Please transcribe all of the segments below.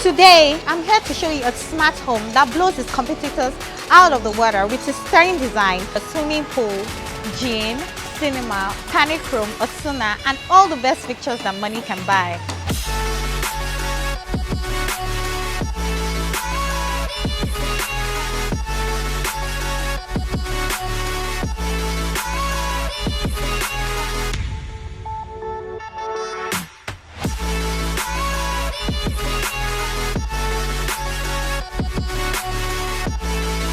Today, I'm here to show you a smart home that blows its competitors out of the water with its stunning design, a swimming pool, gym, cinema, panic room, a sauna, and all the best features that money can buy.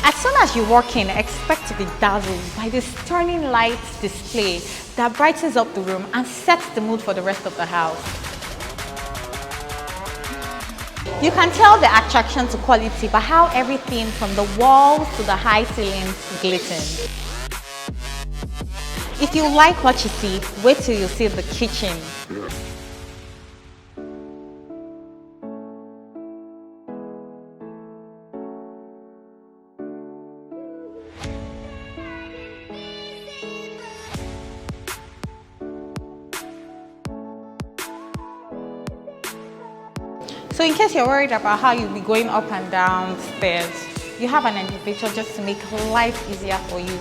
As soon as you walk in, expect to be dazzled by this stunning lights display that brightens up the room and sets the mood for the rest of the house. You can tell the attraction to quality by how everything from the walls to the high ceilings glisten. If you like what you see, wait till you see the kitchen. So in case you're worried about how you'll be going up and down stairs, you have an elevator just to make life easier for you.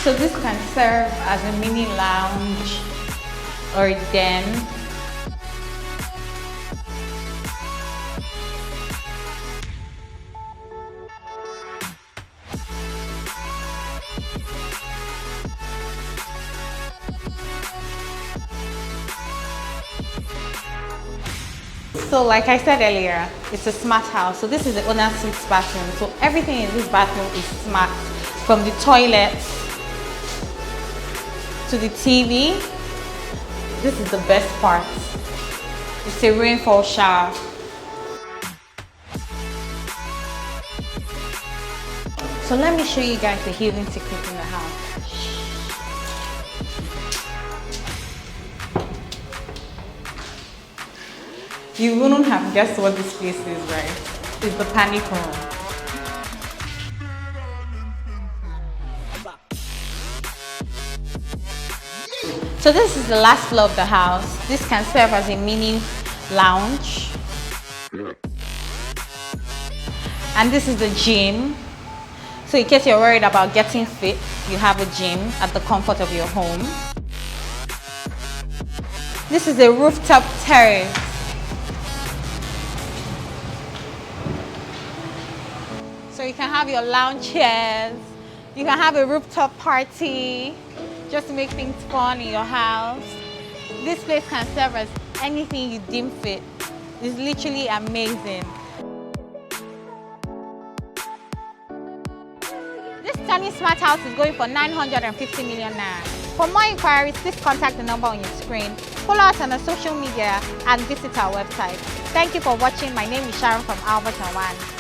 So this can serve as a mini lounge or a den. So like I said earlier, it's a smart house. So this is the owner's suite's bathroom. So everything in this bathroom is smart. From the toilet to the TV. This is the best part. It's a rainfall shower. So let me show you guys the hidden secret in the house. You wouldn't have guessed what this place is, right? It's the panic room. So this is the last floor of the house. This can serve as a mini lounge. And this is the gym. So in case you're worried about getting fit, you have a gym at the comfort of your home. This is a rooftop terrace. So you can have your lounge chairs, you can have a rooftop party, just to make things fun in your house. This place can serve as anything you deem fit. It's literally amazing. This stunning smart house is going for 950 million naira. For more inquiries, please contact the number on your screen. Follow us on our social media and visit our website. Thank you for watching. My name is Sharon from Albertandwand.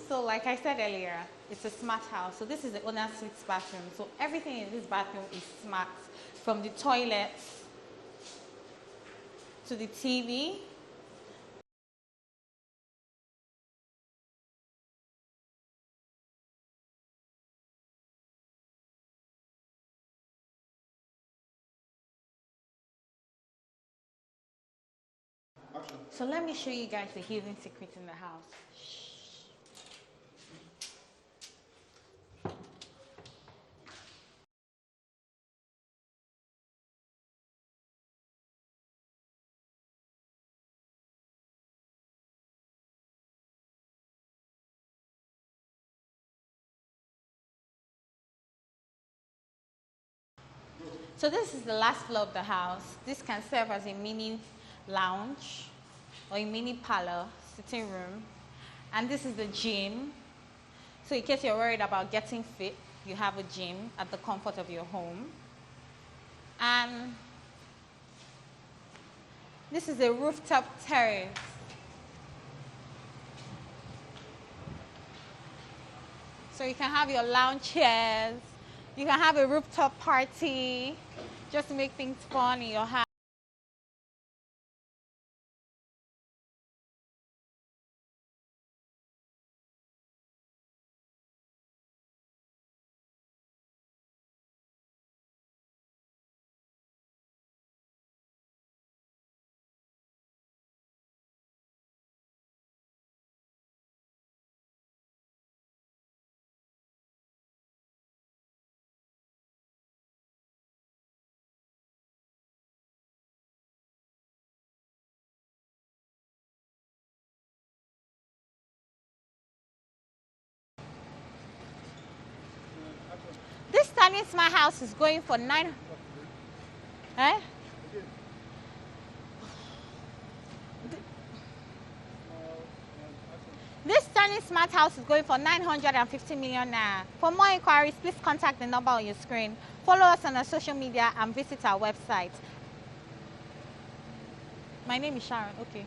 So like I said earlier, it's a smart house. So this is the owner's suite's bathroom. So everything in this bathroom is smart. From the toilet to the TV. Action. So let me show you guys the hidden secret in the house. So this is the last floor of the house. This can serve as a mini lounge or a mini parlor, sitting room. And this is the gym. So in case you're worried about getting fit, you have a gym at the comfort of your home. And this is a rooftop terrace. So you can have your lounge chairs. You can have a rooftop party just to make things fun in your house. This tiny smart house is going for Eh? This tiny smart house is going for 950 million naira. For more inquiries, please contact the number on your screen. Follow us on our social media and visit our website. My name is Sharon. Okay.